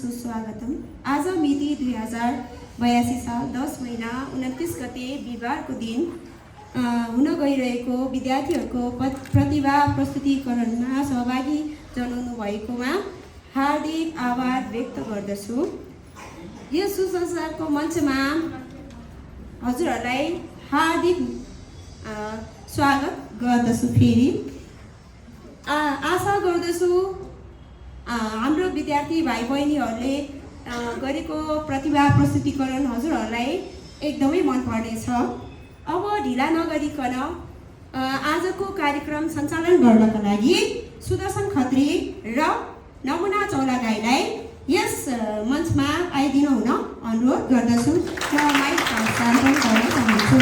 सुस्वागतम। आज मिति 2082 साल 10 महिना 29 गते बिहिबारको दिन हुन गइरहेको विद्यार्थीहरूको प्रतिभा प्रस्तुतिकरणमा सहभागी जनाउनु भएकोमा हार्दिक आभार व्यक्त गर्दछु। यो सुसंस्कारको मञ्चमा हजुरहरूलाई हार्दिक स्वागत गर्दछु। फेरि आशा गर्दछु हाम्रो विद्यार्थी भाइ बहिनीहरूले गरेको प्रतिभा प्रस्तुतिकरण हजुरहरूलाई एकदमै मन पर्नेछ। अब ढिला नगरिकन आजको कार्यक्रम सञ्चालन गर्नका लागि सुदर्शन खत्री र नमुना चौलागाईलाई यस मञ्चमा आइदिनु हुन अनुरोध गर्दछु। म माइक हस्तान्तरण गर्न चाहन्छु।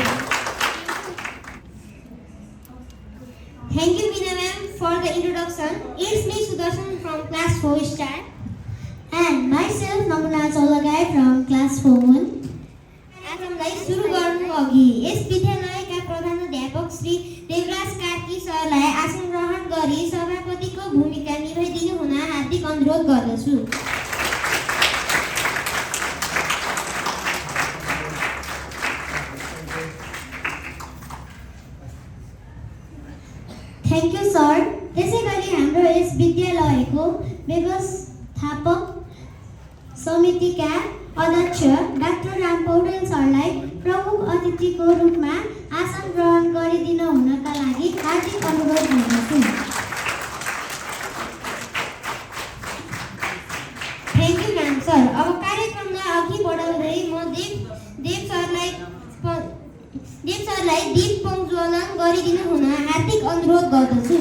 Thank you, Meena ma'am, for the introduction. It's me, Sudarshan, from class 4 star. And myself, Namuna Cholagai from class 4-1. आजलाई सुरु गर्नु अघि यस विद्यालयका प्रधानाध्यापक श्री देवराज कार्की सरलाई आसन ग्रहण गरी सभापतिको भूमिका निभाइदिनु हुन हार्दिक अनुरोध गर्दछु। Thank you, sir. त्यसैगरी हाम्रो यस विद्यालयको व्यवस्थापक समितिका अध्यक्ष डाक्टर राम पौडेल सरलाई प्रमुख अतिथिको रूपमा आसन ग्रहण गरिदिन हुनका लागि हार्दिक अनुरोध गर्दछु। Thank you Ram sir. अब कार्यक्रमलाई अघि बढाउँदै म देव सरलाई दीप प्रज्वलन गरिदिनु हुन हार्दिक अनुरोध गर्दछु।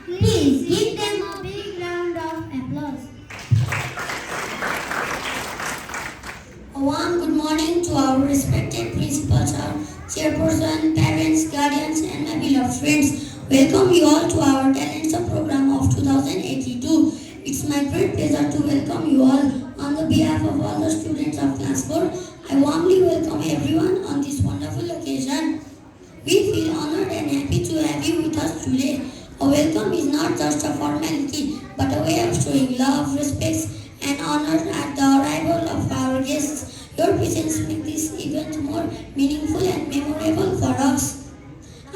Please give them a big round of applause. A warm good morning to our respected principals, our chairperson, parents, guardians, and my beloved friends. Welcome you all to our Talents Up program of 2082. It's my great pleasure to welcome you all on the behalf of all the students of class 4. I warmly welcome everyone on this wonderful occasion. We feel honored and happy to have you with us today. A welcome is not just a formality, but a way of showing love, respect, and honor at the arrival of our guests. Your presence makes this event more meaningful and memorable for us.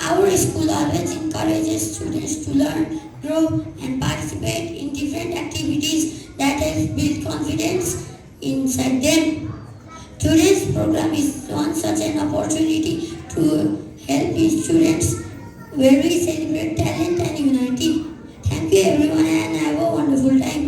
Our school always encourages students to learn, grow, and participate in different activities that help build confidence inside them. Today's program is one such an opportunity to help these students where we celebrate talent and unity. Thank you everyone and have a wonderful time.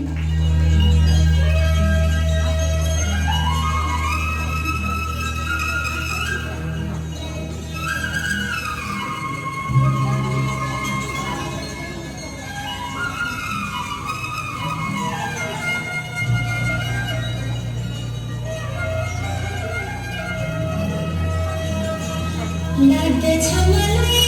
लाग्दछ मलाई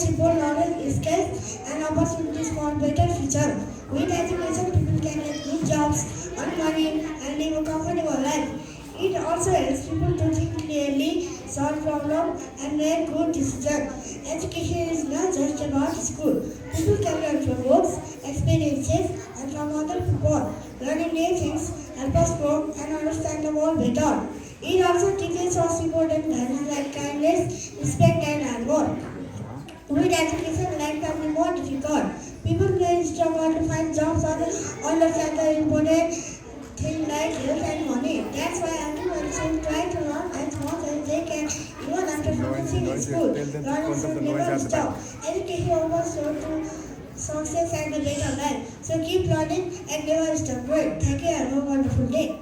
achieve more knowledge, skills, and opportunities for better future. With education, people can get good jobs, earn money, and live a comfortable life. It also helps people to think clearly, solve problems, and make good decisions. Education is not just about school. People can learn from books, experiences, and from other people. Learning new things help us grow and understand the world better. It also teaches us important values like kindness, respect, and hard work. With education, life can be more difficult. People may struggle to find jobs or understand the important things like health and money. That's why everyone should try to learn as much as they can, even after finishing school. Learning should never stop. Education offers road to success and a better life. So keep learning and never stop growing. Thank you and have a wonderful day.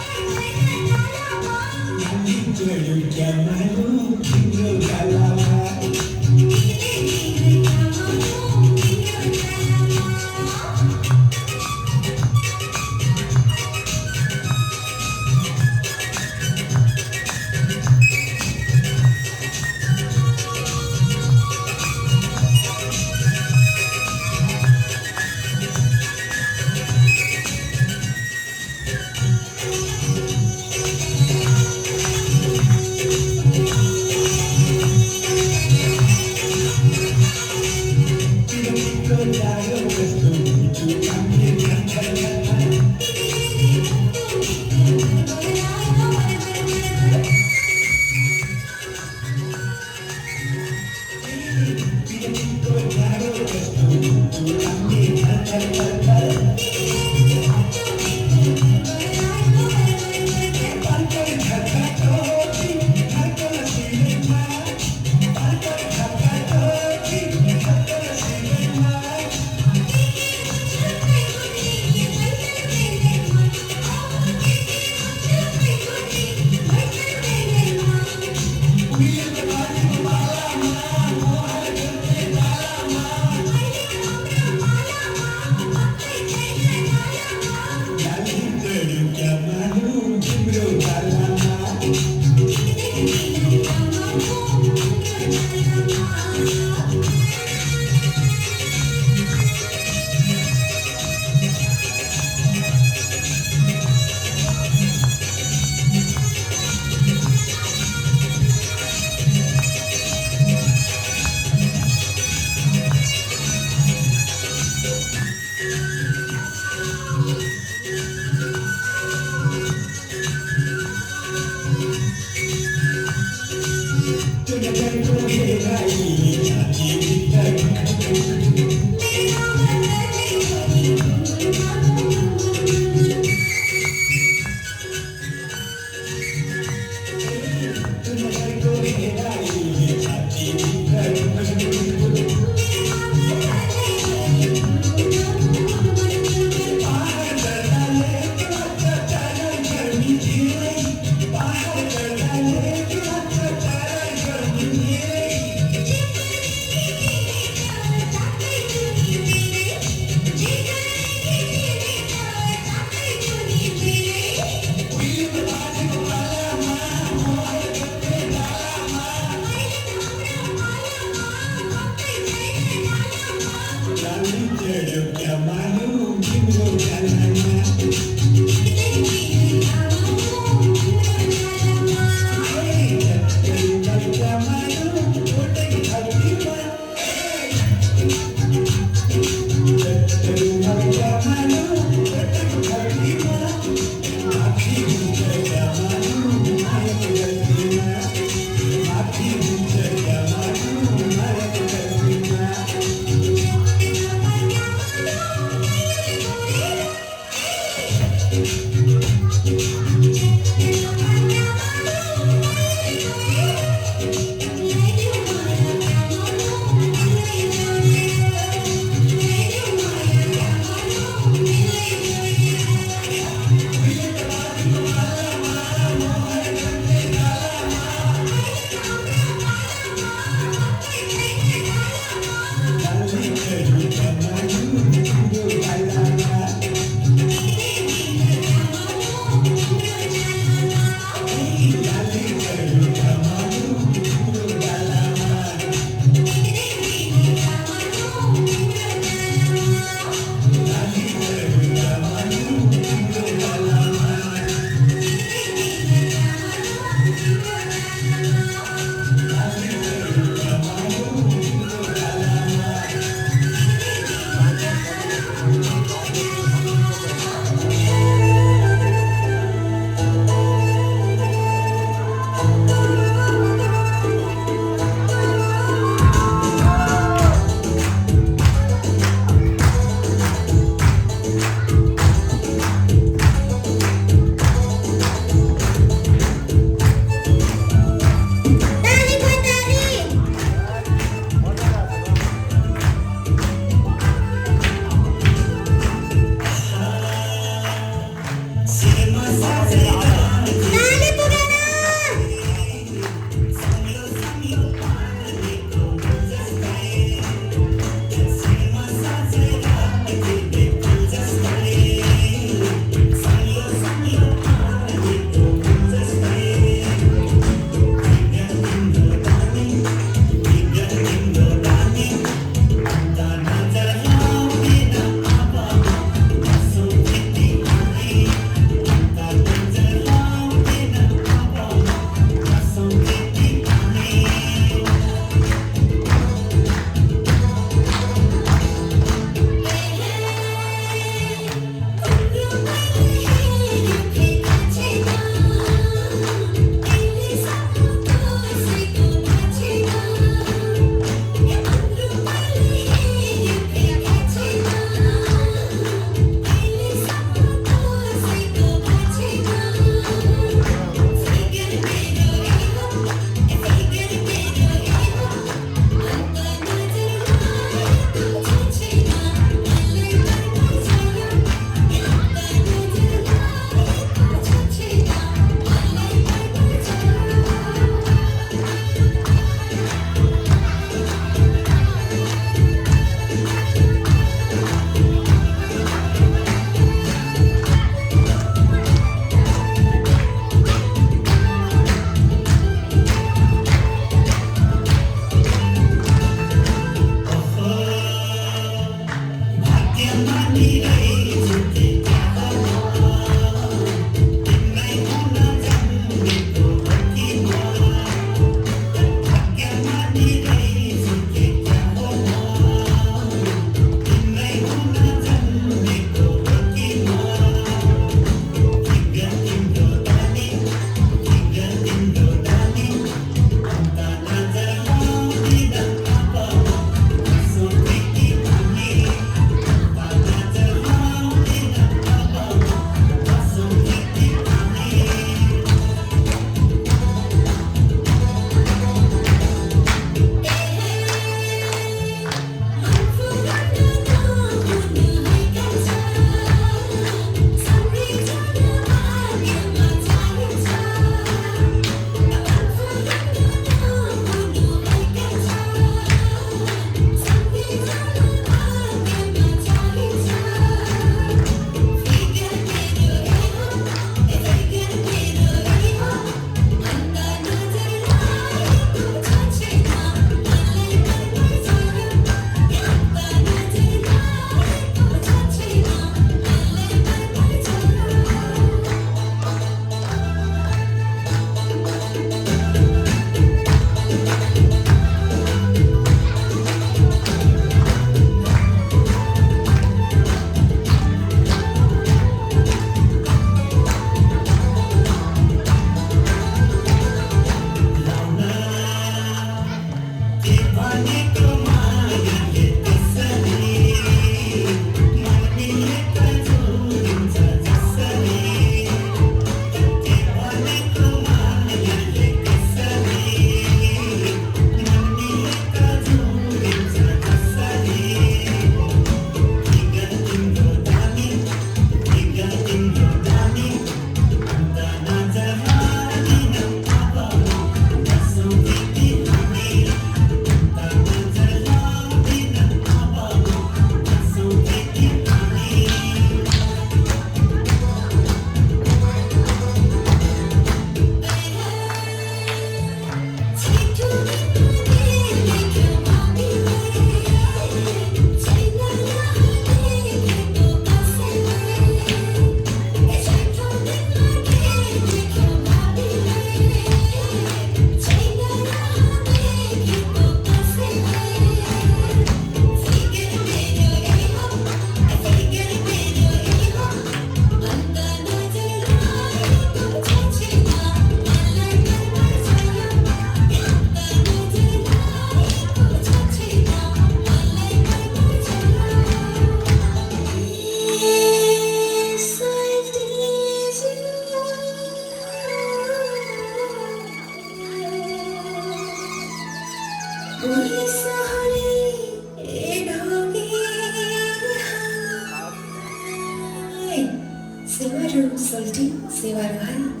सेवाहरू salty सेवा रहाई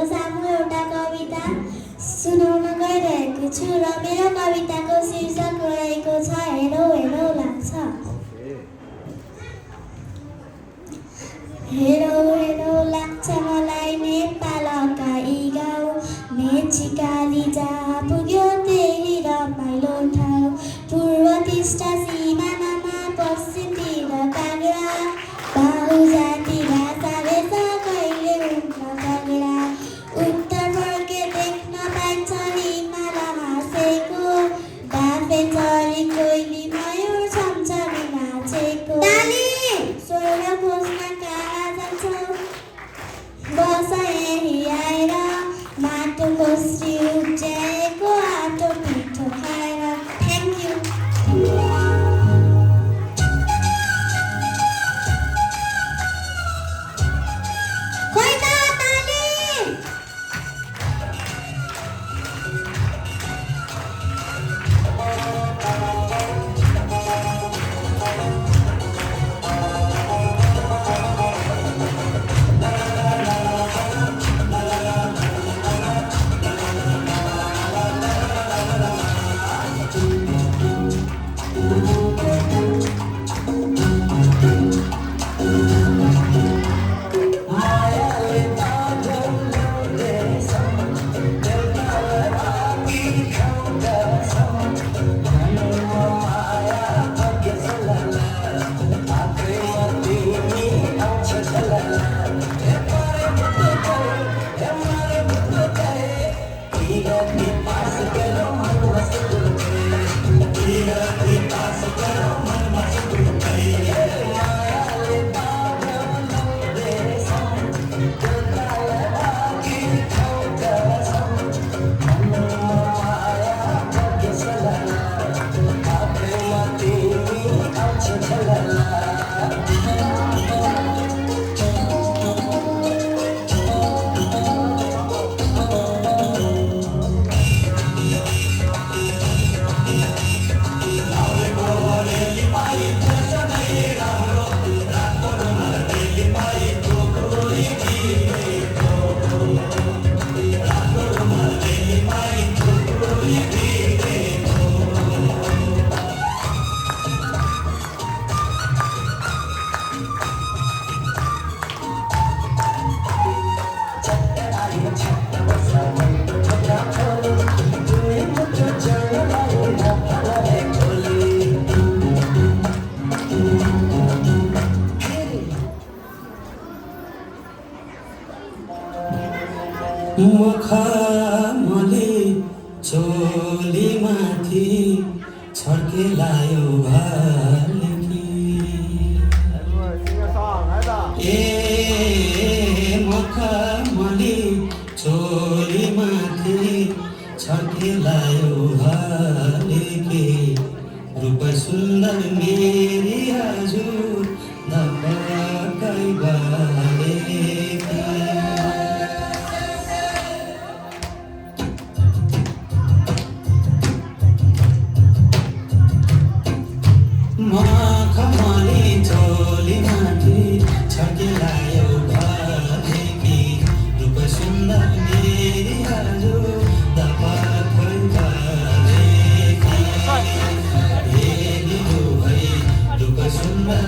तपाईँहरूको सामु एउटा कविता सुनाउन गइरहेको छु र मेरो कविताको शीर्षक रहेको छ हेरौ हेरौ लाग्छ। हेरौ हेरौ लाग्छ मलाई नेपालका यी गाउँ, मेचीकाली जहाँ पुग्यो त्यही रमाइलो ठाउँ। पूर्व टिस्टा सिमानामा पश्चिमतिर काँगडा, बाहु जाति भाषाले कहिले हुन्न झगडा। उत्तर फर्के देख्न पाइन्छ हिमाल हाँसेको, डाँफे चरी कोइली मयूर छमछमी नाचेको। स्वर्ग खोज्न कहाँ जान्छौ बस यही आएर, माटो खोस्री उब्जाएको आटो पिठो खाएर। Thank you. खोइ त ताली। मुखमले चोलीमाथि छर्केलायो भालेकी। मुखमले चोलीमाथि छर्केलायो भालेकी। रूप सुन्दर मेरी हजुर धपकाइ बालेकी। मखमली चोलीमाथि छर्केलायो भालेकी। रूप सुन्दर मेरी हजुर धपकाइ बालेकी। रूप सुन्दर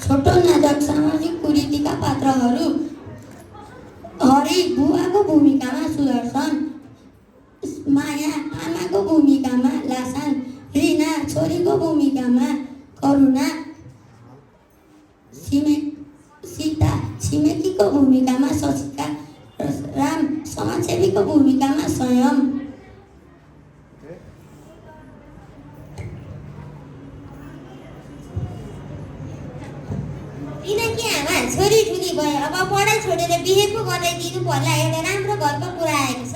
छोटो नाजक सामाजिक कुरीतिका पात्रहरू हरि बुवाको भूमिकामा सुदर्शन, माया आमाको भूमिकामा लासान, रीना छोरीको भूमिकामा करुणा, सीता छिमेकीको भूमिकामा शशिका, राम समाजसेवीको भूमिकामा स्वयं। रिनाकी आमा छोरी ठुली भयो, अब पढाइ छोडेर बिहे पो गराइदिनु पर्ला, एउटा राम्रो घरको कुरा आएको छ।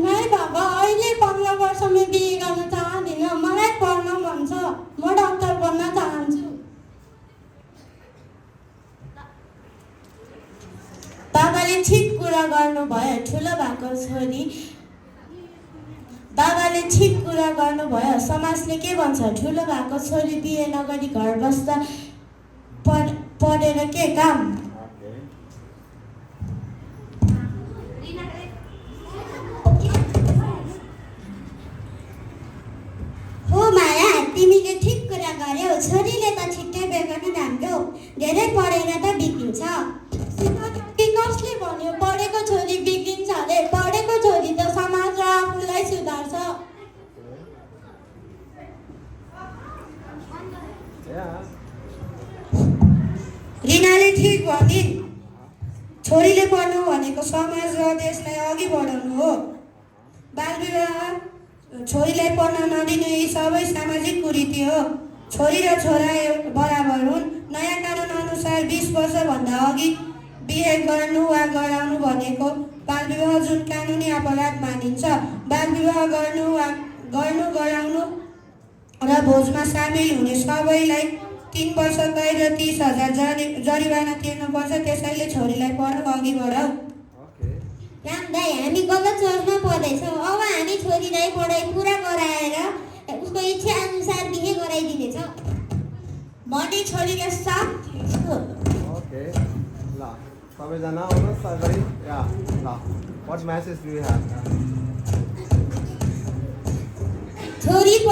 नहीं बाबा, अहिले 15 वर्षमा बिहे गर्न चाहदिनँ। मलाई पढ्न मन छ, म डाक्टर बन्न चाहन्छु। बाबाले ठिक कुरा गर्नुभयो, ठुलो भएको छोरी। बाबाले ठिक कुरा गर्नुभयो, समाजले के भन्छ? ठुलो भएको छोरी बिहे नगरी घर बस्दा पढेर के काम? हो माया, तिमीले ठिक कुरा गर्यौ। छोरीले त छिट्टै बिहे गर्न राम्रो, धेरै पढेर त बिग्रिन्छ। कसले भन्यो पढेको छोरी बिग्रिन्छ अरे? पढेको छोरी त समाज र आफूलाई सुधार्छ। रिनाले ठिक भनिन्। छोरीले पढ्नु भनेको समाज र देशलाई अघि बढाउनु हो। बालविवाह, छोरीलाई पढ्न नदिने यी सबै सामाजिक कुरीति हो। छोरी र छोरा बराबर हुन्। नयाँ कानुन अनुसार 20 वर्षभन्दा अघि बिहे गर्नु वा गराउनु भनेको बालविवाह जुन कानुनी अपराध मानिन्छ। बालविवाह गर्नु गराउनु र भोजमा सामेल हुने सबैलाई 3 वर्ष कैद र 30,000 जरिवाना तिर्नुपर्छ। त्यसैले छोरीलाई पढाउ, अघि बढाऊ। राम दाई, हामी गलत सोचमा पर्दैछौँ। अब हामी छोरीलाई पढाइ पुरा गराएर उसको इच्छा अनुसार बिहे गराइदिनेछौँ। म नि छोरीका साथ छु। Okay. La. सबैजना आउनुहोस् अगाडि। या ल। What message do you have? छोरी ल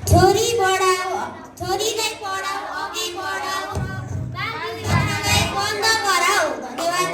छोरी बढाऊ, छोरीलाई पढाऊ, अघि बढाऊ, बालविवाहलाई बन्द गराऊ। धन्यवाद।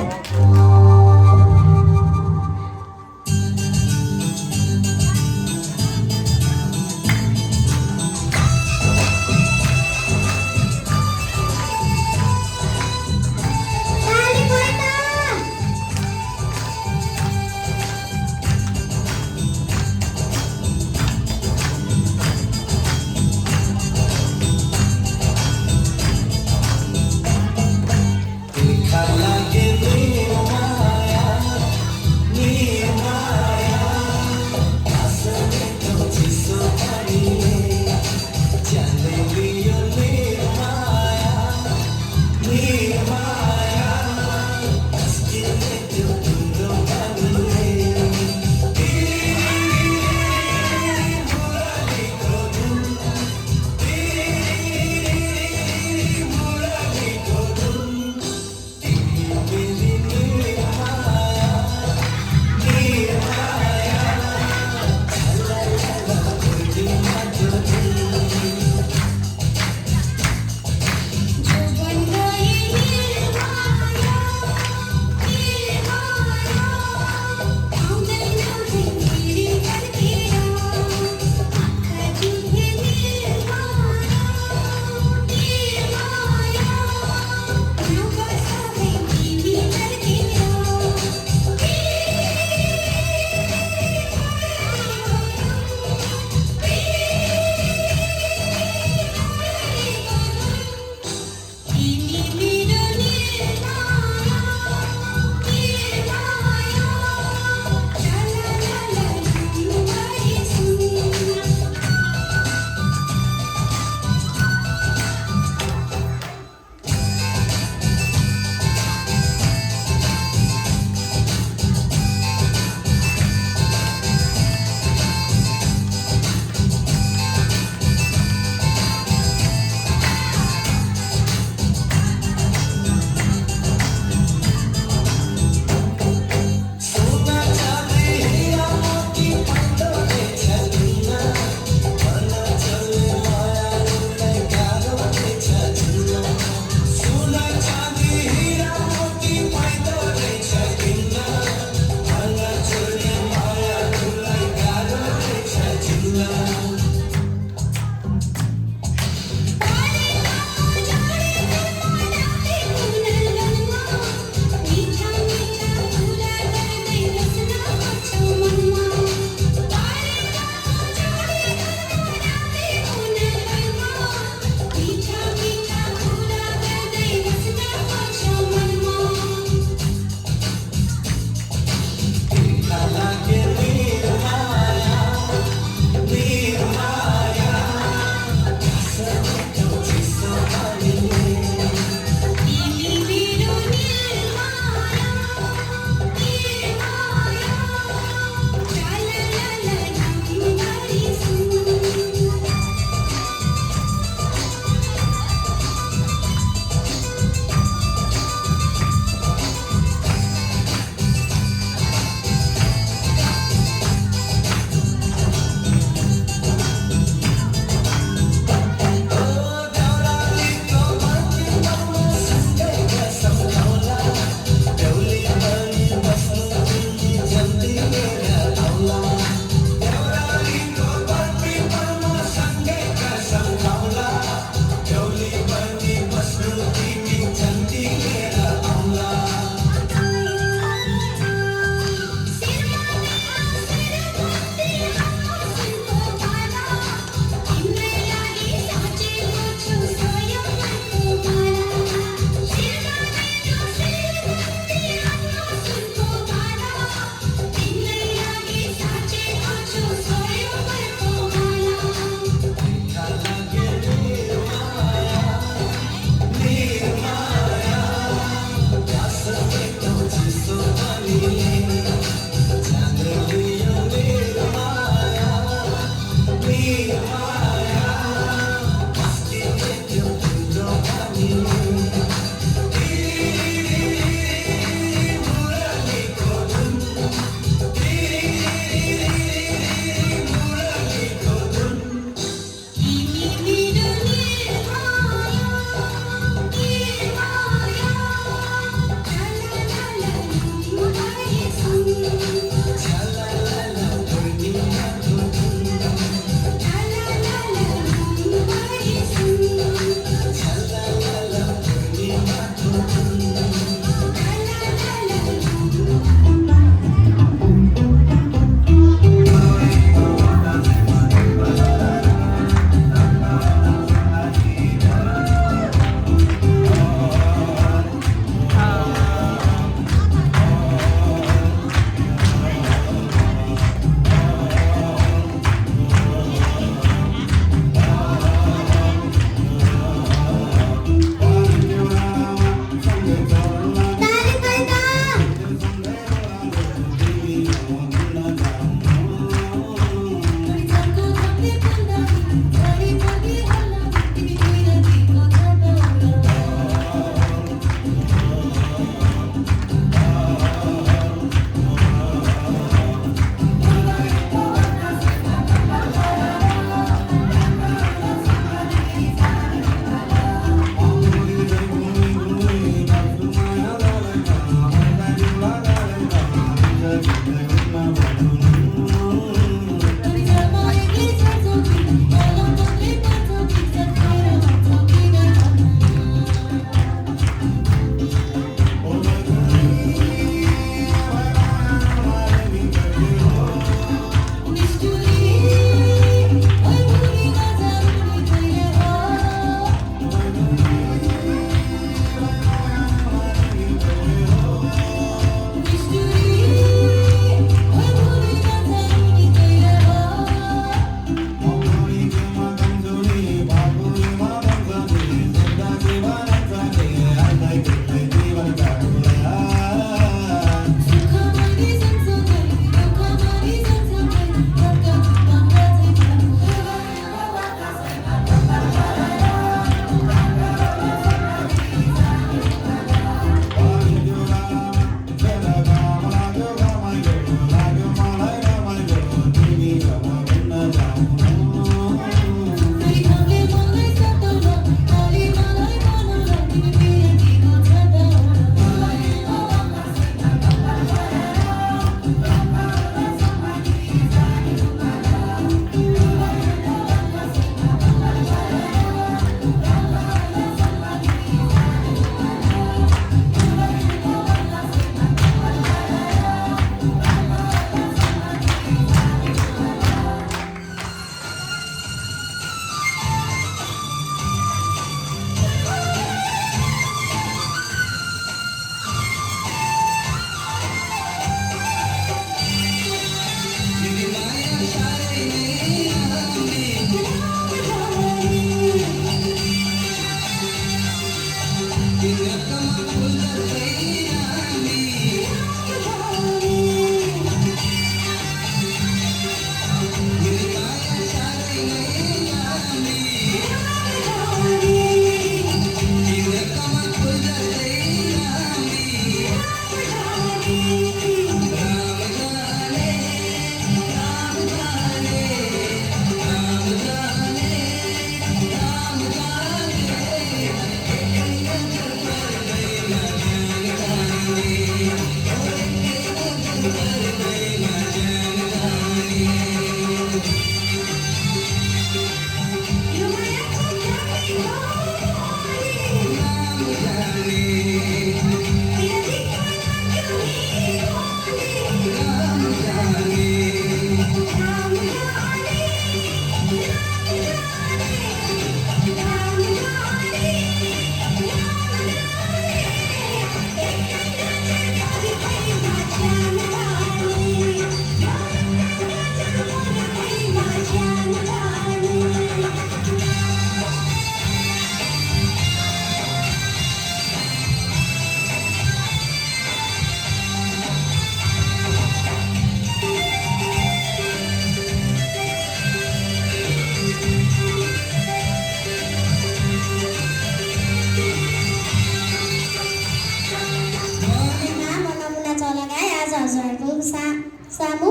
सामु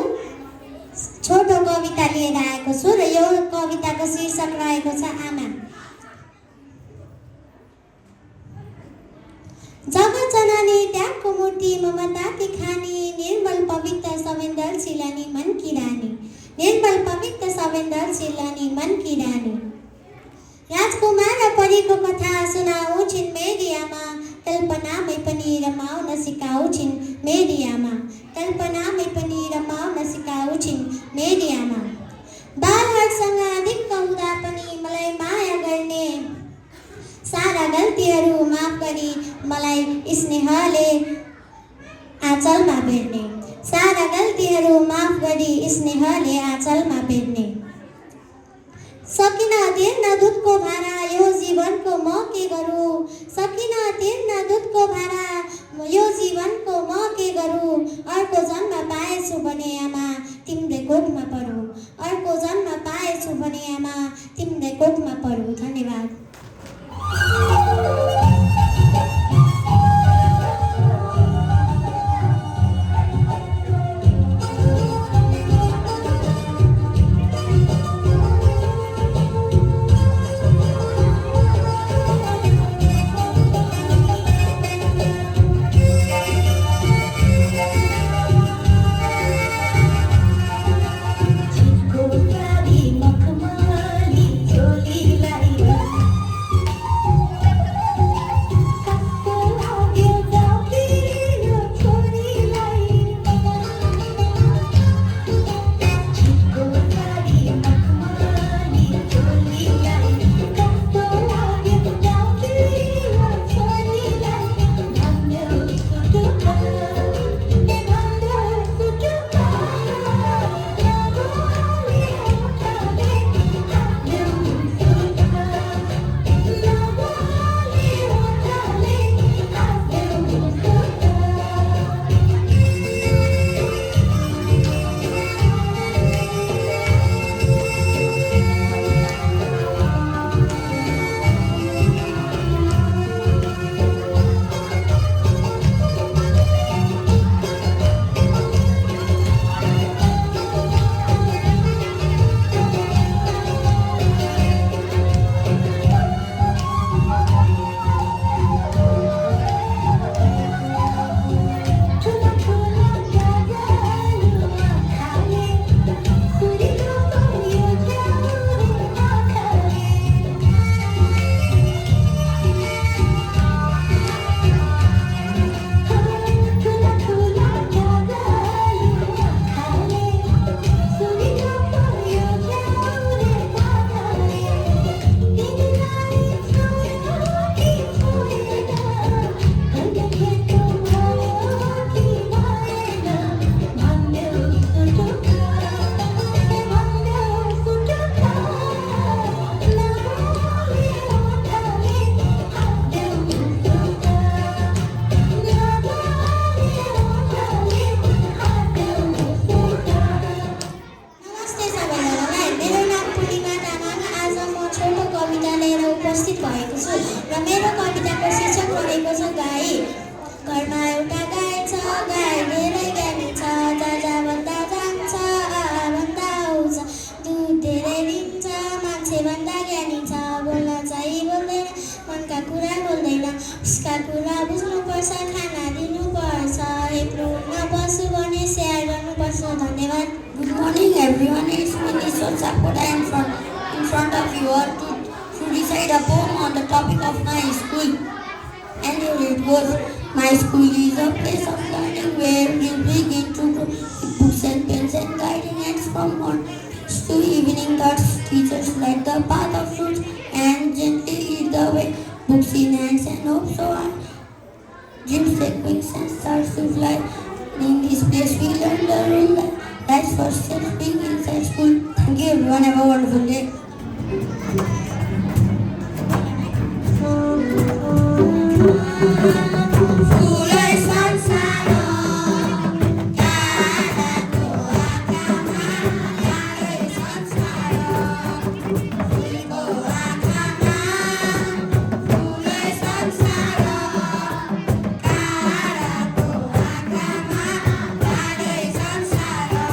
छोटो कविता लिएर आएको छु र यो कविताको शीर्षक रहेको छ आमा। जगत जननी त्यागको मूर्ति ममताकी खानी, निर्मल पवित्र संवेदनशील अनि मन की रानी, निर्मल पवित्र संवेदनशील अनि मन की रानी। राजकुमार र परीको कथा सुनाउँछिन् मेरी आमा, कल्पनामै पनि रमाउन सिकाउँछिन् मेरी आमा, कल्पनामै पनि रमाउन सिकाउँछिन् मेरी आमा। बालहरूसँग अधिक हुँदा पनि मलाई माया गर्ने, सारा गल्तीहरू माफ गरी मलाई स्नेहले आँचलमा बेर्ने, सारा गल्तीहरू माफ गरी स्नेहले आँचलमा बेर्ने। सकिन तिर्न दुधको भारा यो जीवनको म के गरौँ, सकिन तिर्न दुधको भारा यो जीवनको म के गरौँ। अर्को जन्म पाएछु भने आमा तिम्रै कोखमा पढौँ, अर्को जन्म पाएछु भने आमा तिम्रै कोखमा पढौँ। धन्यवाद। Good morning everyone, it's me Nishal Sapoda in front of you all to recite a poem on the topic of my school. And here it goes. My school is a place of learning where you begin to grow with books and pens and guiding hands from morning to evening thoughts. Teachers light the path of truth and gently lead the way. Books in hands and hope so I dreams take wings and stars to fly. In this place we learn the rule that life's first steps being inside school. Thank you everyone, have a wonderful day. Fulai sansaro kadako akama yare sansaro fuliko akama fulai sansaro kadako akama yare sansaro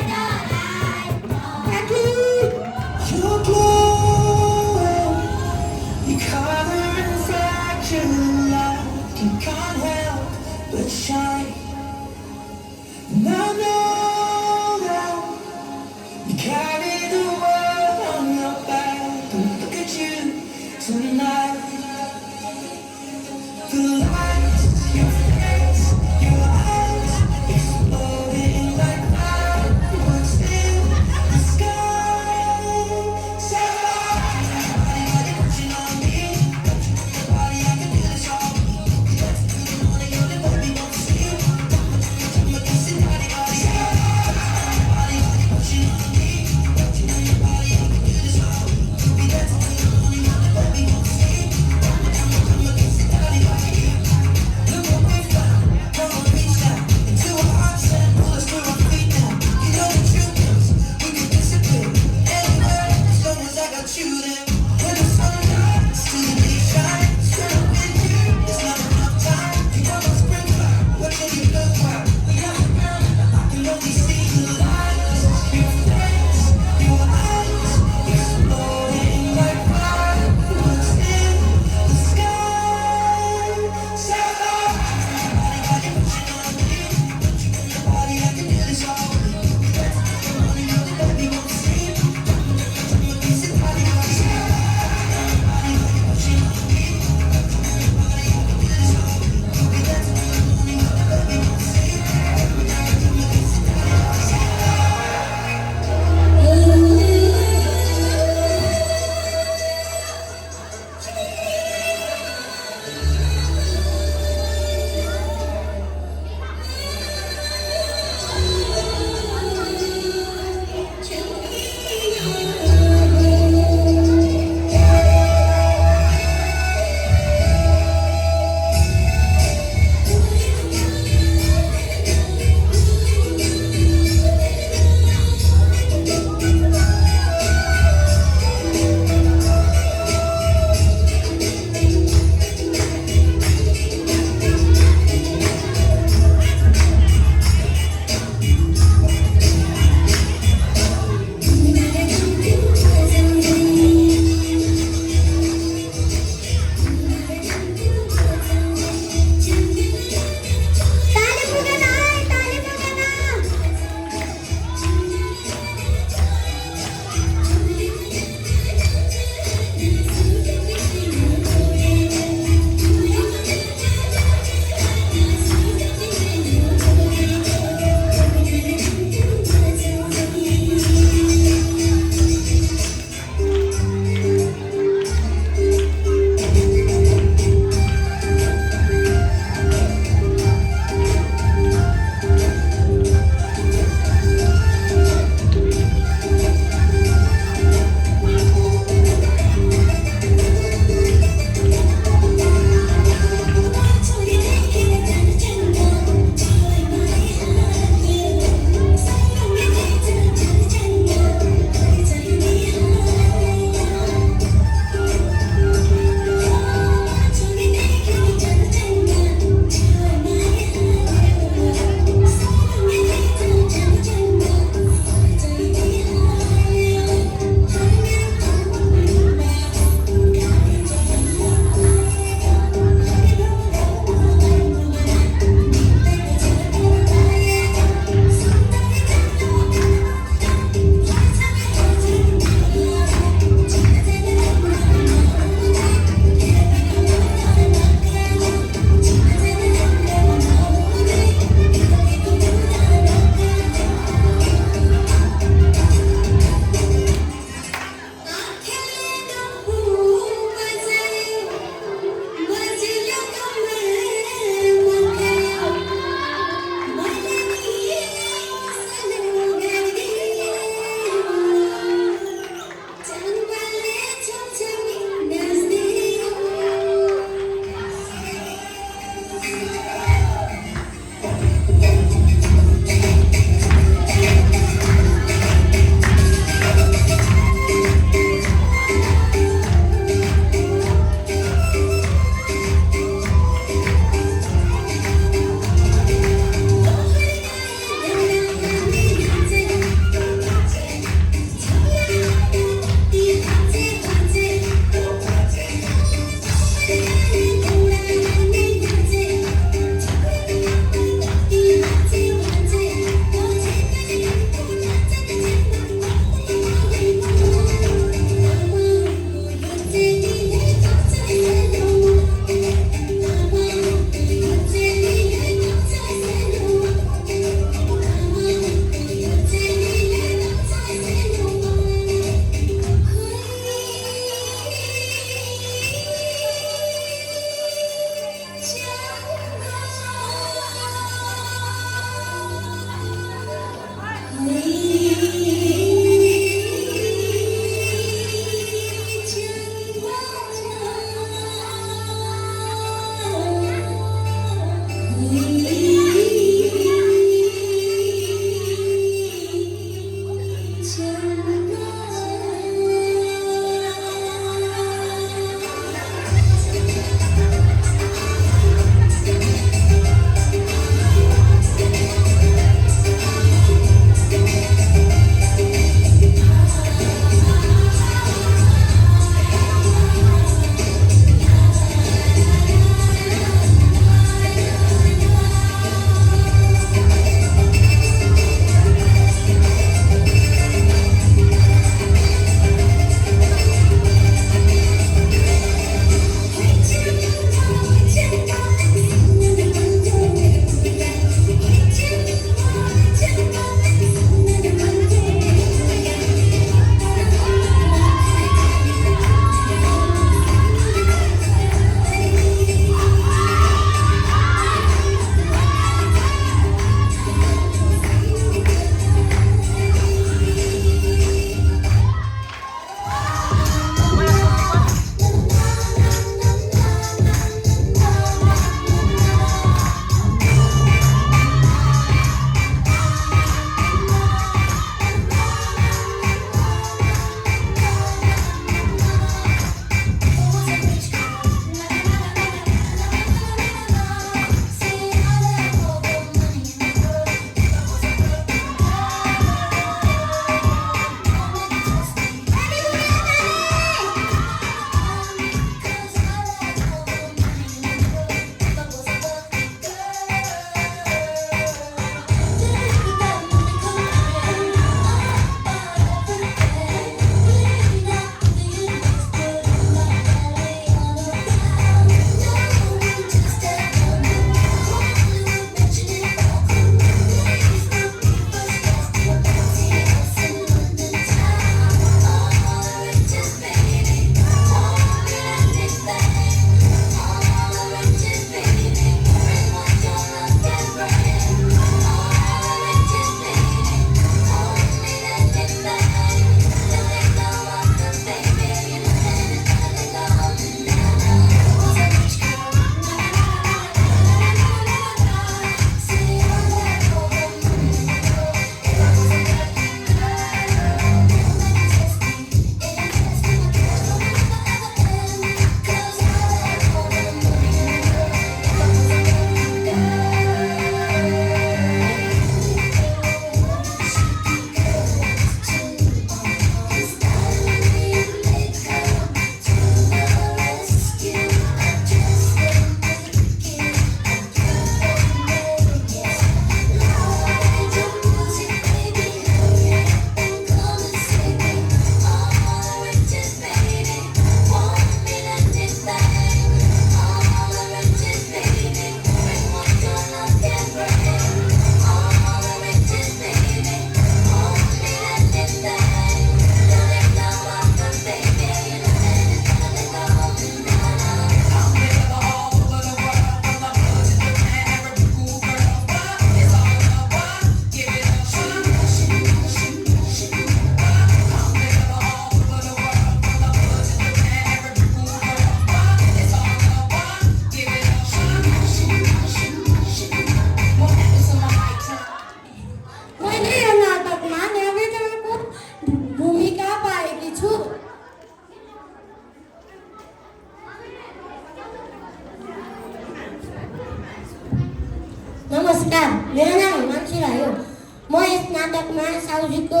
साउजीको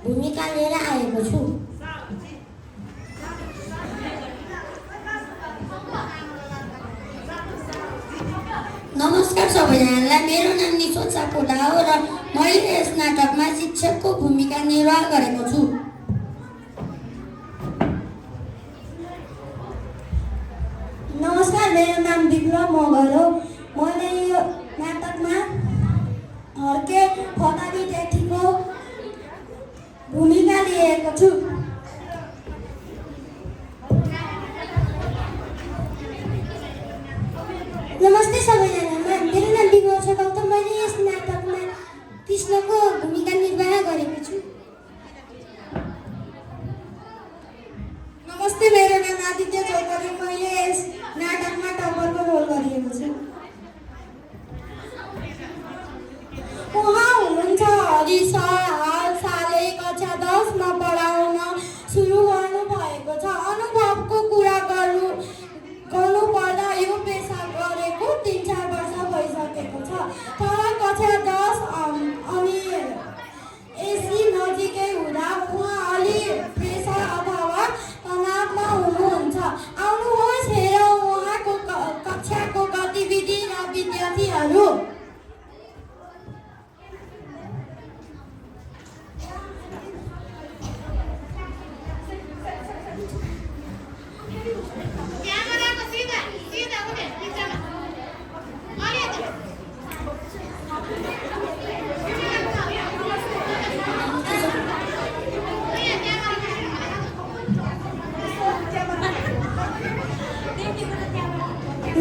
भूमिका लिएर आएको छु। नमस्कार सबैजनालाई, मेरो नाम निशोद सापकोटा हो र मैले यस नाटकमा शिक्षकको भूमिका निर्वाह गरेको छु। नमस्कार, मेरो नाम विप्लव मगर हो। मैले यो नाटकमा हर्के फटारी जेठीको भूमिका लिएको छु। नमस्ते सबैजनामा, मेरो नाम विमल छ गौतम। मैले यस नाटकमा कृष्णको भूमिका निर्वाह गरेको छु। नमस्ते, मेरो नाम आदित्य चौधरी। मैले यस नाटकमा टप्परको रोल गरिएको छु। उहाँ हुनुहुन्छ हरि सर। हाल सालै कक्षा 10 मा पढाउन सुरु गर्नुभएको छ। अनुभवको कुरा गर्नुपर्दा यो पेसा गरेको 3-4 वर्ष भइसकेको छ। तर कक्षा 10 अनि एसी नजिकै हुँदा उहाँ अलि प्रेसर अथवा तनावमा हुनुहुन्छ। आउनुहोस् हेरौँ उहाँको कक्षाको गतिविधि र विद्यार्थीहरू।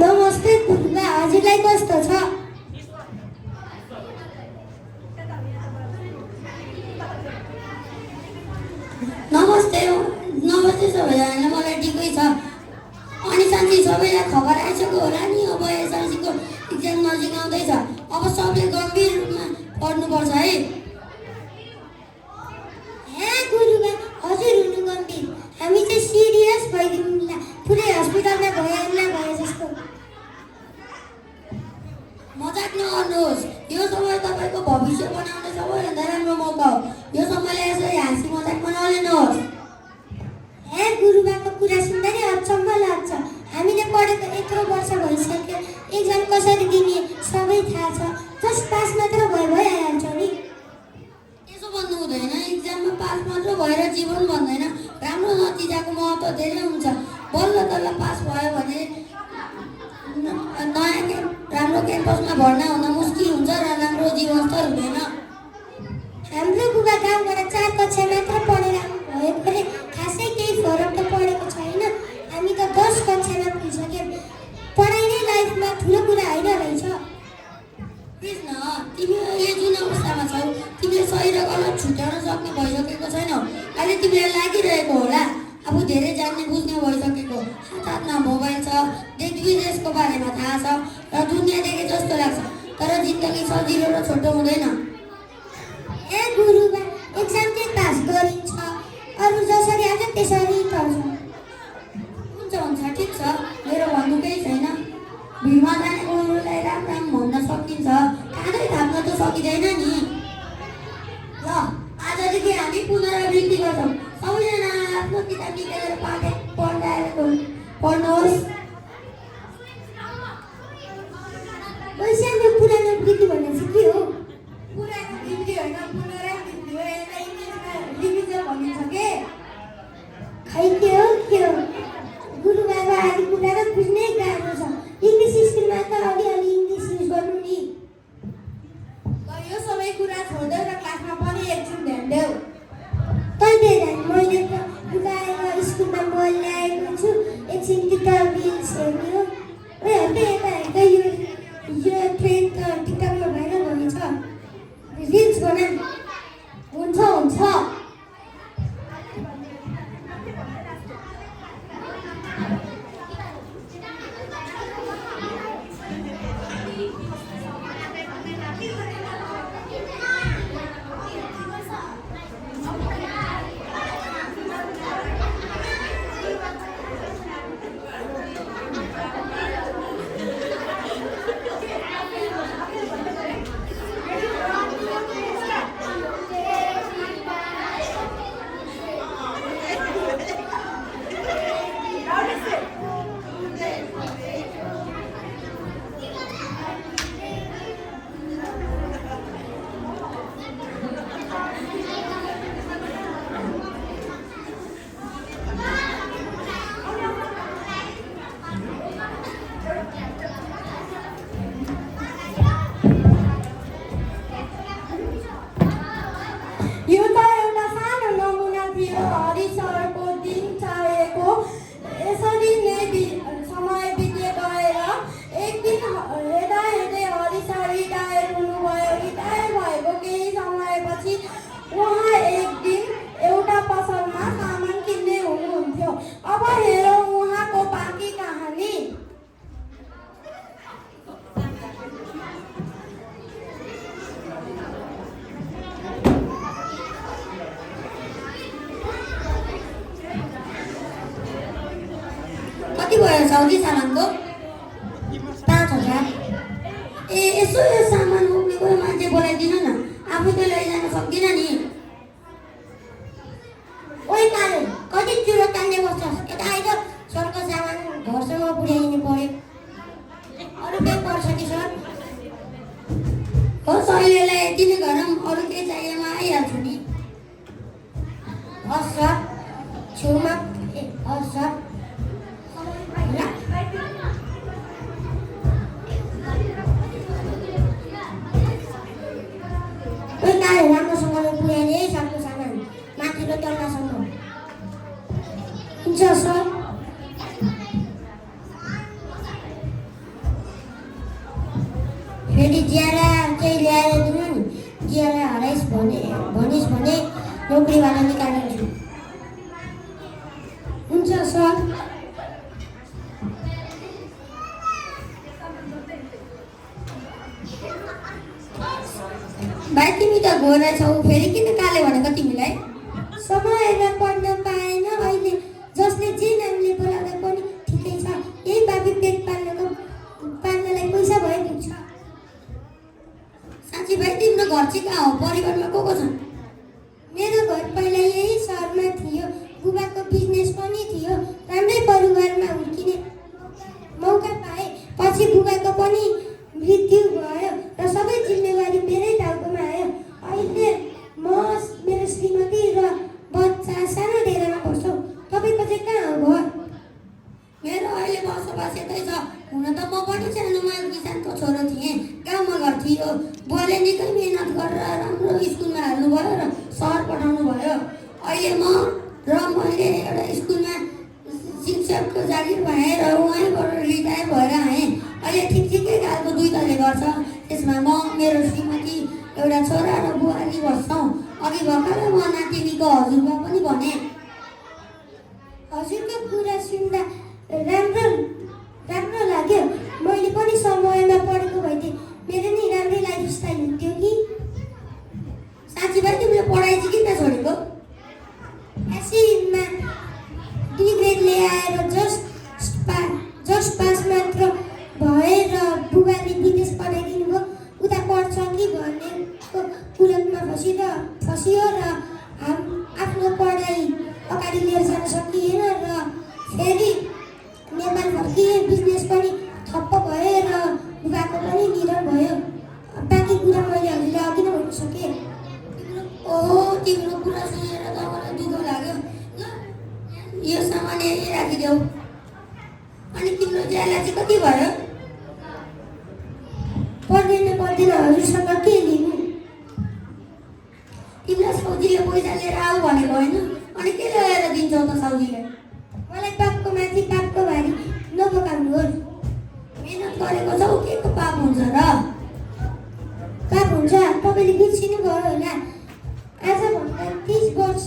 नमस्ते गुरुबा, हजुरलाई कस्तो छ? नमस्ते सबैजनालाई, मलाई ठिकै छ। अनि साथी सबैलाई खबर आइसक्यो होला नि, अब एसएलसीको इक्जाम नजिक आउँदैछ। अब सबले गम्भीर रूपमा पढ्नुपर्छ है। गुरुबा, हजुर हुनु गम्भीर। हामी चाहिँ सिरियस भइदिउँला, पुरै हस्पिटलमा भए जस्तो। मजाक नगर्नुहोस्, यो समय तपाईँको भविष्य बनाउने सबैभन्दा राम्रो मौका हो। यो समयलाई यसरी हाँसी मजाकमा नलिनुहोस्। गुरुबाको कुरा सुन्दा नि अचम्म लाग्छ। हामीले पढेको यत्रो वर्ष भइसक्यो, एक्जाम कसरी दिने सबै थाहा छ। जस्ट पास मात्र भइहाल्छ नि। त्यसो भन्नु हुँदैन, इक्जाममा पास मात्र भएर जीवन भन्दैन। राम्रो नतिजाको महत्त्व धेरै हुन्छ। बल्ल तल्ल पास भयो भने नयाँ राम्रो क्याम्पसमा भर्ना हुन मुस्किल हुन्छ र राम्रो जीवनस्तर हुँदैन। हाम्रो बुबा गाउँबाट 4 कक्षा मात्र पढेर भएकोले खासै केही फरक त परेको छैन। हामी त 10 कक्षामा पुगिसक्यौँ। पढाइ नै लाइफमा ठुलो कुरा होइन रहेछ। कृष्ण, तिमी यो जुन अवस्थामा छौ, तिमीले सही र गलत छुट्याउन सक्ने भइसकेको छैनौ। अहिले तिमीलाई लागिरहेको होला आफू धेरै जान्ने बुझ्ने भइसकेको। हातमा मोबाइल छ, देश विदेशको बारेमा थाहा छ र दुनियाँ देखे जस्तो लाग्छ। तर जिन्दगी सजिलो र छोटो हुँदैन। गुरुबा, एक्जाम चाहिँ पास गरिन्छ, अरू जसरी आउँछ त्यसरी पढ्छ। हुन्छ, ठिक छ, मेरो भन्नु केही छैन। भिडमा जाने गुरुलाई राम राम भन्न सकिन्छ, काँधै थाप्न त सकिँदैन नि। ल, आजदेखि हामी पुनरावृत्ति गर्छौँ। सबैजना आफ्नो किताब निकालेर पढ्नुहोस्। पैसाले पुरानो वृत्ति भनेपछि के हो? पुरानो वृत्ति होइन, पुनरावृत्ति हो। यसलाई इङ्ग्लिसमा रिभिजन भनिन्छ के? खै के हो? गुरुबाबा आदि कुरा त बुझ्नै गाह्रो छ। इङ्ग्लिस स्कुलमा त अलिअलि इङ्ग्लिस युज गर्नु नि। यो सबै कुरा छोड्दै र क्लासमा पनि एकछिन ध्यान देऊ। तैँले मैले त बुझाएर स्कुलमा मोबाइल ल्याएको छु। एकछिन किताब कति भयो साउदी सामानको? 5,000। ए यसो यो सामान बोक्ने कोही मान्छे बोलाइदिनु न, आफू त लैजान सक्दिनँ नि। ओइ काले, कति चुरो तान्ने बस्छस्? यता आइज, सरको सामान घरसम्म पुर्याइदिनु पर्यो। अरू केही पर्छ कि सर? होस् अहिलेलाई यति नै गरौँ, अरू केही चाहिएमा आइहाल्छु नि। हस् सर, छेउमा हस् सर। ओइ काले, राम्रोसँगले पुर्याइदिए है सरको सामान, माथिल्लो तल्लासम्म। हुन्छ सर। फेरि ज्याला चाहिँ ल्याएर दिनु नि, ज्याला हराइस् भनिस् भने नोकरीबाट निकालिदिन्छु। हुन्छ सर। भाइ तिमी त गोरा छौ, फेरि किन काले भनेको तिमीलाई? समयमा पढ्न पाएन, अहिले जसले जे नामले बोलाउँदा पनि ठिकै छ। यही बाबी पेट पाल्नलाई पैसा भइदिन्छ। साँच्ची भाइ तिम्रो घर चाहिँ कहाँ हो? परिवारमा को छन्? मेरो घर पहिला यही सहरमा थियो, बुबाको बिजनेस पनि थियो। राम्रै परिवारमा हुर्किने मौका पाएँ। पछि बुबाको पनि मृत्यु भयो र सबै जिम्मेवारी मेरै टाउकोमा आयो। अहिले म, मेरो श्रीमती र बच्चा सानो डेरामा बस्छौँ। तपाईँको चाहिँ कहाँ हो घर? मेरो अहिले बसोबास यतै छ। हुन त म पनि सानोमा किसानको छोरो थिएँ, गाउँमा घर थियो। बुवाले निकै मिहिनेत गरेर राम्रो स्कुलमा हाल्नुभयो र सहर पठाउनु भयो। अहिले मैले एउटा स्कुलमा शिक्षकको जागिर पाएँ र उहाँबाट रिटायर भएर आएँ। अहिले ठिकै खालको 2 तले गर्छ। त्यसमा म, मेरो श्रीमती, एउटा छोरा र बुहारी बस्छौँ। अघि भर्खरै म नातिनीको हजुरबा पनि भने। हजुरको कुरा सुन्दा राम्रो लाग्यो। मैले पनि समयमा पढेको भइदिएँ, मेरो नि राम्रै लाइफस्टाइल हुन्थ्यो कि। साँच्ची भाइ तिमीले पढाइ चाहिँ किन छोडेको? एसईमा D ग्रेड ल्याएर जस्ट पास मात्र भएर बुबाले विदेश पठाइदिनु भयो। उता पढ्छ कि भनेको कुलतमा फसियो र आफ्नो पढाइ अगाडि लिएर जान सकिएन र फेरि नेपाल फर्किए। बिजनेस पनि ठप्प भयो र बुबाको पनि निधन भयो। बाँकी कुरा मैले हजुरलाई अघि नै भन्न सकेँ। तिम्रो कुरा सुनेर त मलाई दुःख लाग्यो। यो सामान यही राखिदेऊ। अनि तिम्रो ज्याला चाहिँ कति भयो? पर्दैन हजुरसँग के लिनु? तिमीलाई साउजीले पैसा लिएर आऊ भनेको होइन? अनि के ल्याएर दिन्छौ त साउजीलाई? मलाई पापको माथि पापको भारी नपकाउनुहोस्। मिहिनेत गरेको छौ, के को पाप हुन्छ र? पाप हुन्छ, तपाईँले बिर्सिनु भयो होला। आजभन्दा 30 वर्ष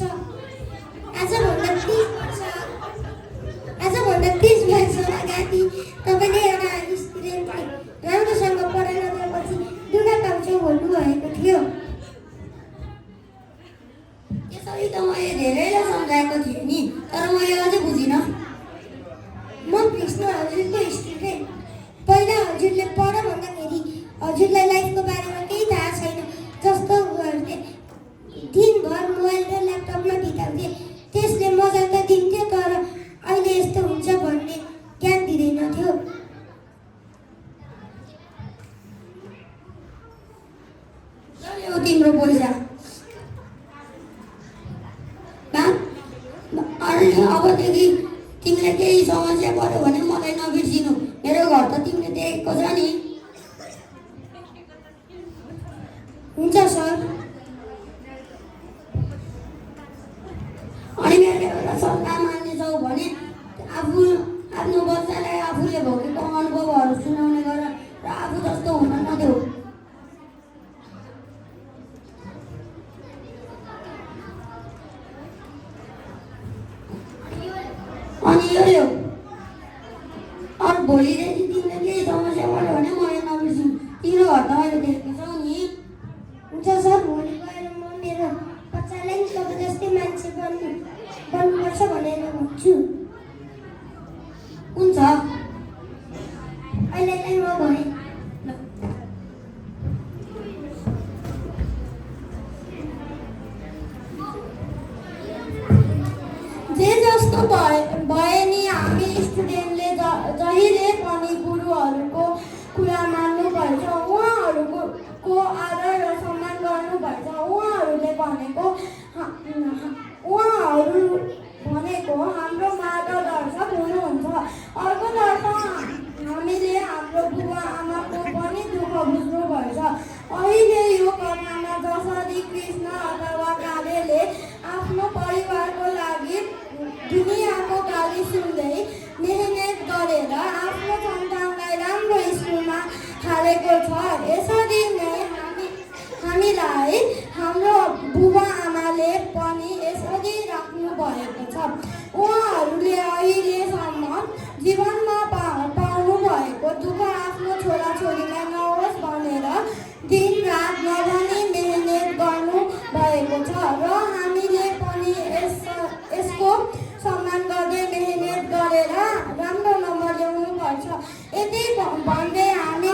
अगाडि तपाईँले एउटा स्टुडेन्टले राम्रोसँग पढाइ नगरेपछि दुःख पाउँछौ भन्नुभएको थियो। यसरी त मैले धेरैलाई सम्झाएको थिएँ नि, तर मैले अझै बुझिनँ। म कृष्ण हजुरको स्टुडेन्ट। पहिला हजुरले पढ भन्दाखेरि हजुरलाई लाइफको बारेमा केही थाहा छैन जस्तो गर्थे। दिनभर मोबाइल र ल्यापटपमा बिताउँथे। त्यसले मजा त दिन्थ्यो, तर अहिले यस्तो हुन्छ भन्ने ज्ञान दिँदैन थियो। हो तिम्रो पैसा अनि अबदेखि तिमीले केही समस्या पर्यो भने मलाई नबिर्सिनु। मेरो घर त तिमीले देखेको छ नि। हुन्छ सर। अनि मेरो एउटा सल्लाह मान्नेछौ भने आफ्नो बच्चालाई आफूले भोगेको अनुभवहरू सुनाउने गर र आफू जस्तो हुन नदेऊ। अनि यो अब भोलिदेखि तिमीले केही समस्या पर्यो भने मलाई नबिर्सिनु। तिम्रो घर त मैले देखेको छौ नि। हुन्छ सर, भोलि गएर म मेरो बच्चालाई तपाईँ जस्तै मान्छे बन्नुपर्छ भनेर भन्छु। हुन्छ हुन्छ। अहिलेलाई म गएँ। जे जस्तो भए नि हामी स्टुडेन्टले जहिले पनि गुरुहरूको कुरा मान्नुपर्छ, उहाँहरूको आदर र सम्मान गर्नुपर्छ। उहाँहरू भनेको हाम्रो मार्गदर्शक हुनुहुन्छ। अर्कोतर्फ हामीले हाम्रो बुबा आमाको पनि दुःख बुझ्नुपर्छ। अहिले यो कथामा जसरी कृष्ण अथवा कालेले आफ्नो परिवारको लागि दुनियाँको गाली सुन्दै मेहनत गरेर आफ्नो सन्तानलाई राम्रो स्कुलमा हालेको छ, यसरी नै हामीलाई हाम्रो बुबा आमाले पनि यसरी राख्नु भएको छ। उहाँहरूले अहिलेसम्म जीवनमा पाउनु भएको दुःख आफ्नो छोराछोरीमा नहोस् भनेर दिनरात नभनी मेहनत गर्नु भएको छ र हामीले पनि यसको सम्मान गर्दै मेहनत गरेर राम्रो नम्बर ल्याउनु पर्छ। यति भन्दै हामी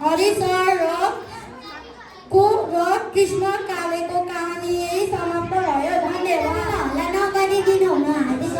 हरि सर र कृष्ण कालेको कहानी यही समाप्त भयो। धन्यवाद। हल्ला नगरिदिनु हुन हार्दिक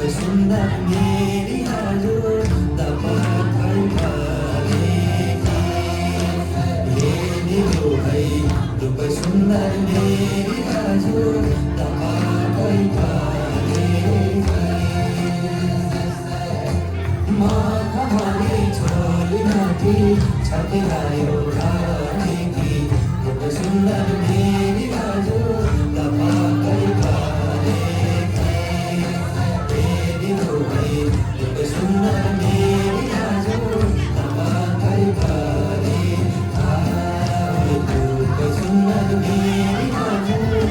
सुन्दर मेरी हजुर तपाईँ भनेकी हेर्नु है रूप सुन्दर मेरी हजुर तपाईँ माघमाले छोरी माथि छकिलायो भनेकी रूप सुन्दर मेरी हजुर तपाईँ सुन्दर मेरी हजुर तपाईँ सुन्दर मेरी हजुर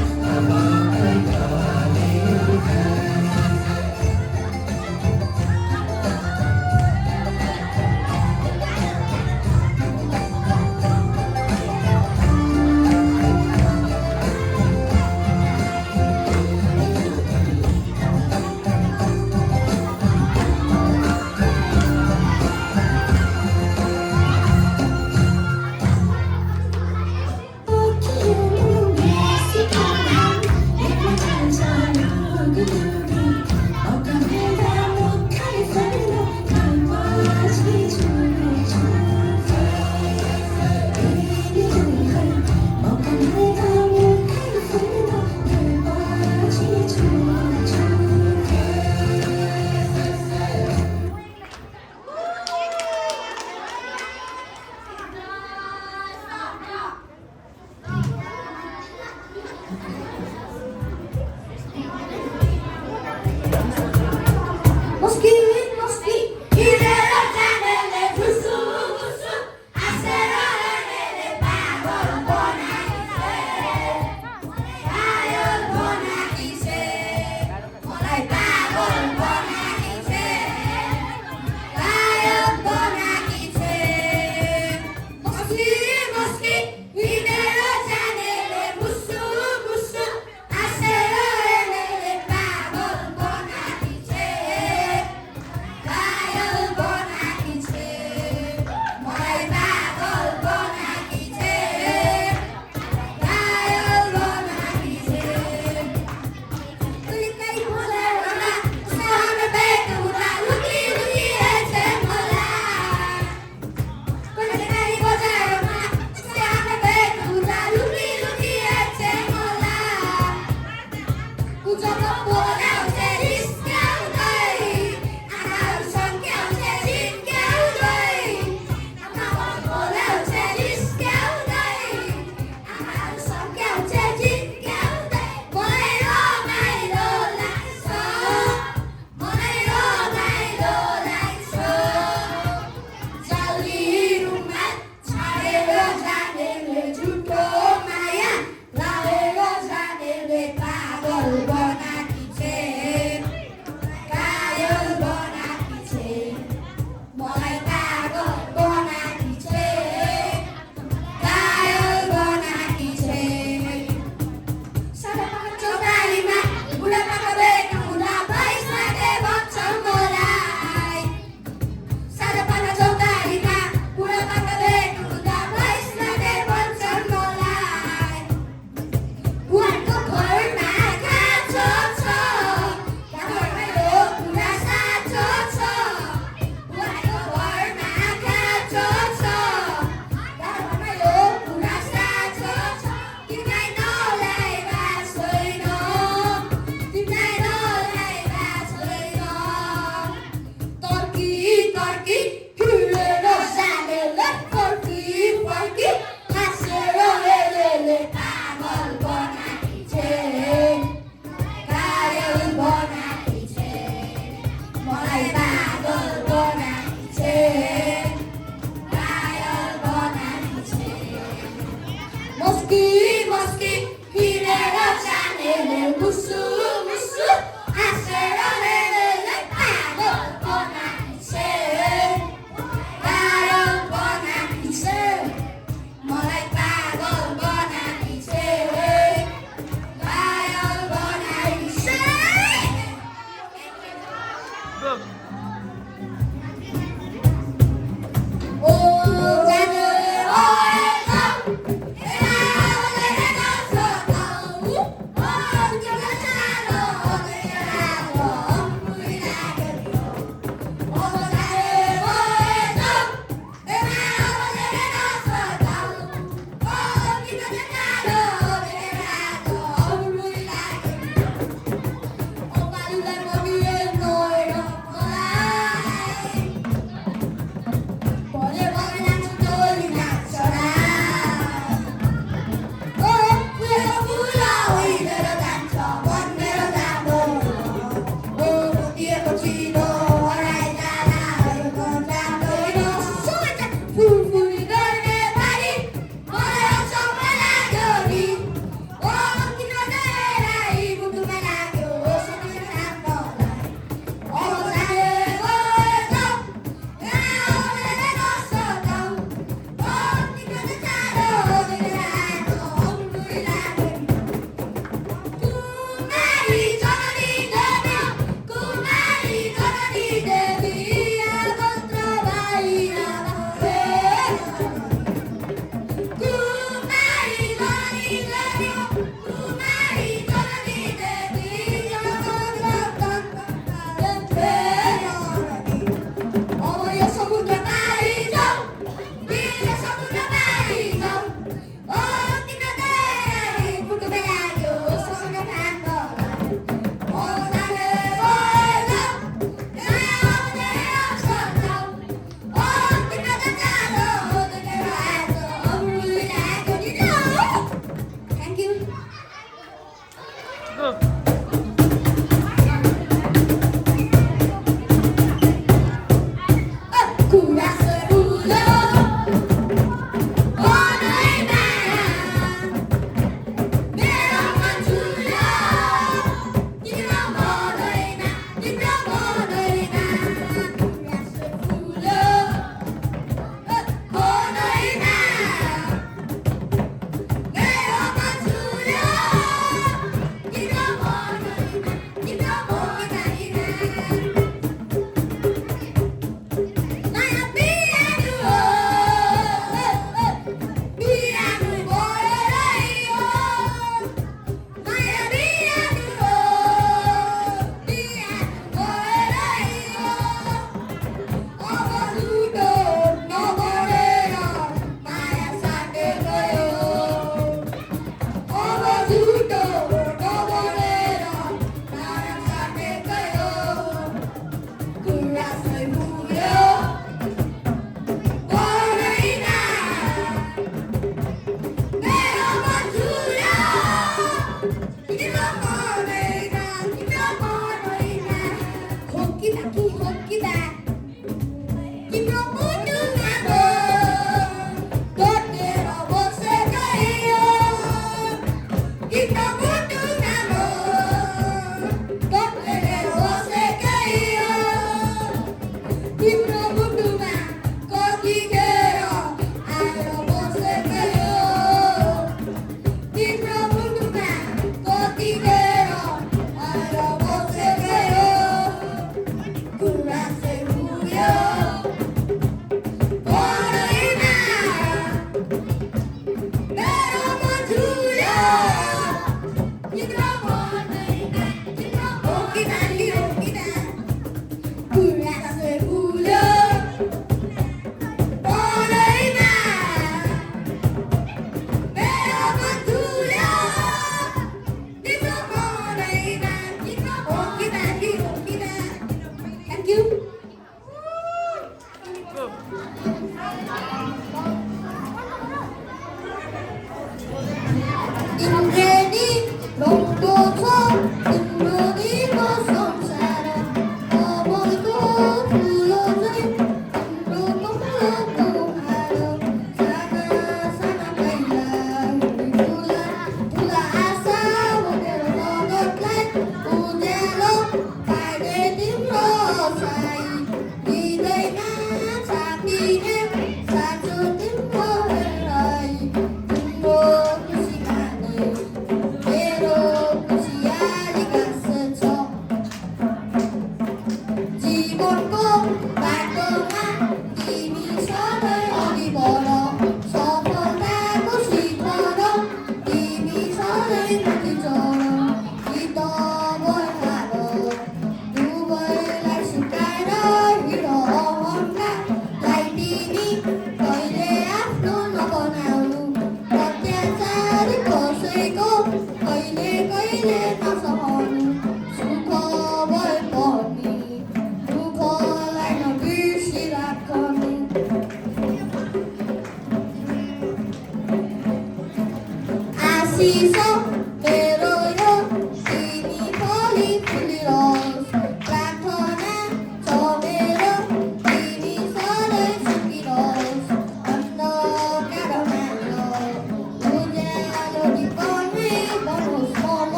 Good.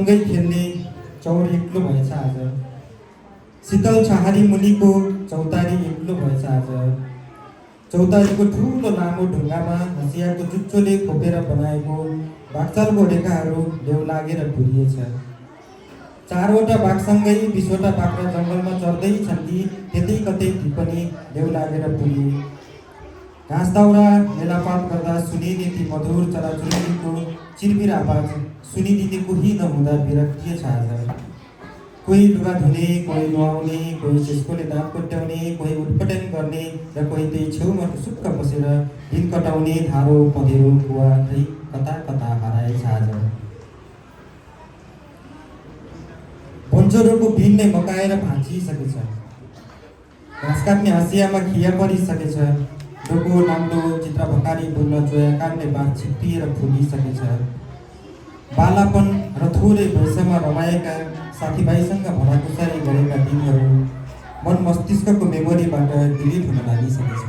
सँगै खेल्ने चौर एक्लो भएछ आज। शीतल छहारी मुनिको चौतारी एक्लो भएछ आज। चौतारीको ठुलो लामो ढुङ्गामा हँसियाको जुच्चोले खोपेर बनाएको बाघचालको रेखाहरू लेउ लागेर भुरिएछ। 4वटा बाघसँगै 20वटा बाख्रा जङ्गलमा चढ्दै छन् कि त्यतै कतै ती पनि लेउ लागेर पुरिए। घाँस दाउरा मेलापात गर्दा सुनिने ती मधुर चराचुरुङ्गीको चिरबिर आवाज सुनिदिने कोही नहुँदा विरक्तिय छ आज। कोही लुगा धुने, कोही नुहाउने, कोही त्यसकोले दाँत कोट्याउने, कोही उटपटाङ गर्ने र कोही त्यही छेउमा टुसुक्क बसेर दिन कटाउने धारो पँधेरो कुवा खै कता कता हराएछ आज। बन्जरोको बिन नै मकाएर भाँचिसकेछ। घाँस काट्ने हँसियामा खिया परिसकेछ। डोको नाम्लो चित्र भकारी बोल्न चोया काट्ने बाघ छिप्पिएर फुलिसकेछ। बालापन र थोरै वयसमा रमाएका साथीभाइसँग भलाकुसारी गरेका दिनहरू मन मस्तिष्कको मेमोरीबाट डिलिट हुन लागिसकेछ।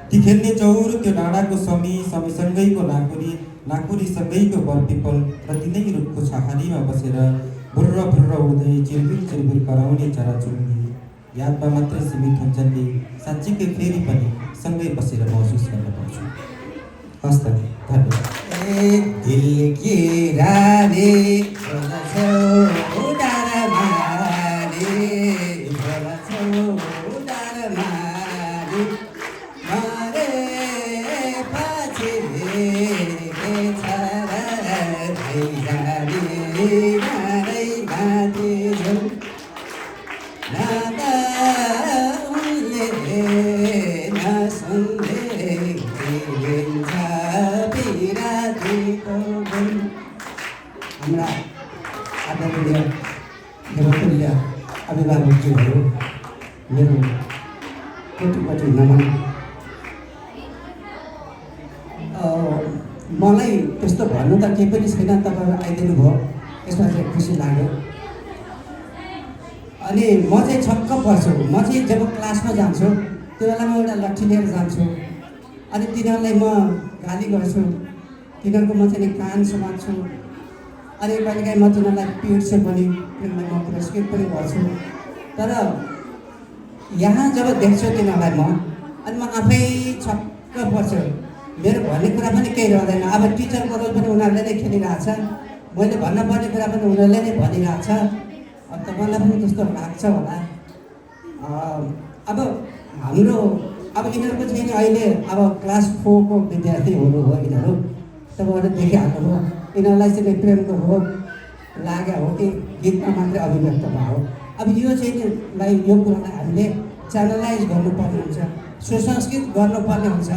ती खेल्ने चौर, त्यो डाँडाको समी, समीसँगैको लाकुरी, लाकुरीसँगैको बरपिपल र तिनै रुखको छहारीमा बसेर भुर्र भुर्र उड्दै चिरबिर चिरबिर कराउने चराचुरुङ्गी यादमा मात्रै सीमित हुन्छन् कि साँच्चीकै फेरि पनि सँगै बसेर महसुस गर्न पाउँछु। हस्त धन्यवाद। दिल की रानी हाम्रा आदरणीय देवतुल्य अभिभावकज्यूहरू, मेरो कोटि नमन। मलाई त्यस्तो भन्नु त केही पनि छैन, तपाईँहरू आइदिनु भयो, यसमा चाहिँ खुसी लाग्यो। अनि म चाहिँ छक्क पर्छु। म चाहिँ जब क्लासमा जान्छु त्यो बेला म एउटा लट्ठी लिएर जान्छु। अनि तिनीहरूलाई म गाली गर्छु, तिनीहरूको म चाहिँ कान समात्छु। अनि कहिलेकाहीँ म तिनीहरूलाई पिट्छु पनि, तिनीहरूलाई म पुरस्कृत पनि गर्छु। तर यहाँ जब देख्छु तिनीहरूलाई अनि म आफै छक्क पर्छु। मेरो भन्ने कुरा पनि केही रहँदैन। अब टिचरको रोल पनि उनीहरूले नै खेलिरहेछ, मैले भन्नुपर्ने कुरा पनि उनीहरूले नै भनिरहेछ। अब तपाईँलाई पनि त्यस्तो लाग्छ होला। अब हाम्रो अब यिनीहरूको चाहिँ अहिले अब क्लास 4 को विद्यार्थीहरू हो यिनीहरू। तपाईँहरूले देखिहाल्नु हो, यिनीहरूलाई चाहिँ प्रेमको रोग लाग्यो हो कि गीतमा मात्रै अभिव्यक्त भयो। अब यो चाहिँ यो कुरालाई हामीले च्यानलाइज गर्नुपर्ने हुन्छ, सुसंस्कृत गर्नुपर्ने हुन्छ।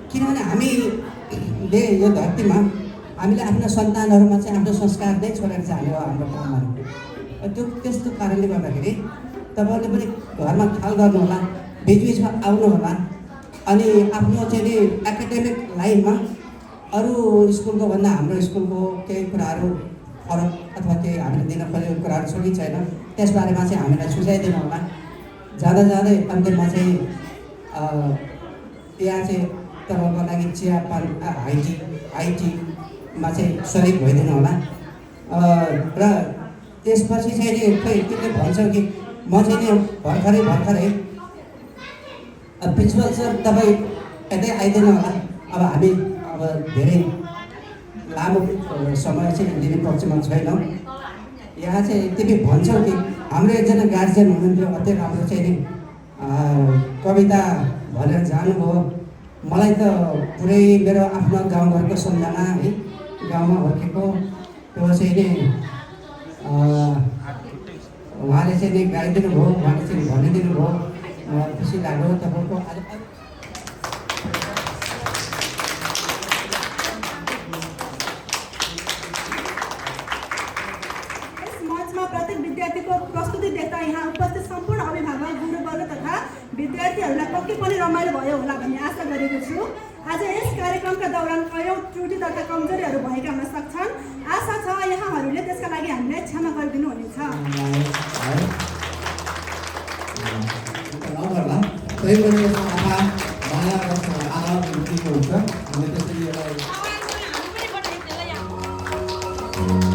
किनभने हामीले यो धरतीमा हामीले आफ्नो सन्तानहरूमा चाहिँ आफ्नो संस्कार नै छोडेर जाने हो हाम्रो कामहरू। त्यो त्यस्तो कारणले गर्दाखेरि तपाईँहरूले पनि घरमा ख्याल गर्नुहोला, बिचबिचमा आउनुहोला। अनि आफ्नो चाहिँ एकाडेमिक लाइनमा अरू स्कुलको भन्दा हाम्रो स्कुलको केही कुराहरू फरक अथवा केही हामीले दिन खोजेको कुराहरू छ कि छैन, त्यसबारेमा चाहिँ हामीलाई सुझाइदिनु होला। जाँदा जाँदै अन्त्यमा चाहिँ यहाँ चाहिँ तपाईँको लागि चियापान आइटीमा चाहिँ सहयोग भइदिनु होला। र त्यसपछि चाहिँ नि खोइ तिमीले भन्छौ कि म चाहिँ नि भर्खरै प्रिन्सिपल सर तपाईँ यतै आइदिनु होला। अब हामी अब धेरै लामो समय चाहिँ दिने पक्षमा छैनौँ। यहाँ चाहिँ तिमी भन्छौ कि हाम्रो एकजना गार्जियन हुनुहुन्थ्यो, अति राम्रो चाहिँ नि कविता भनेर जानुभयो। मलाई त पुरै मेरो आफ्नो गाउँघरको सम्झना है, गाउँमा हुर्केको त्यो चाहिँ नि उहाँले चाहिँ नि गाइदिनु भयो, उहाँले चाहिँ भनिदिनु भयो। खुसी लाग्यो तपाईँको। प्रत्येक विद्यार्थीको प्रस्तुति देख्दा यहाँ उपस्थित सम्पूर्ण अभिभावक, गुरुवर्ग तथा विद्यार्थीहरूलाई पक्कै पनि रमाइलो भयो होला भन्ने आशा गरेको छु। आज यस कार्यक्रमका दौरान कयौँ त्रुटि तथा कमजोरीहरू भएका हुन सक्छन्। आशा छ यहाँहरूले त्यसका लागि हामीलाई क्षमा गरिदिनु हुनेछ। हुन्छ।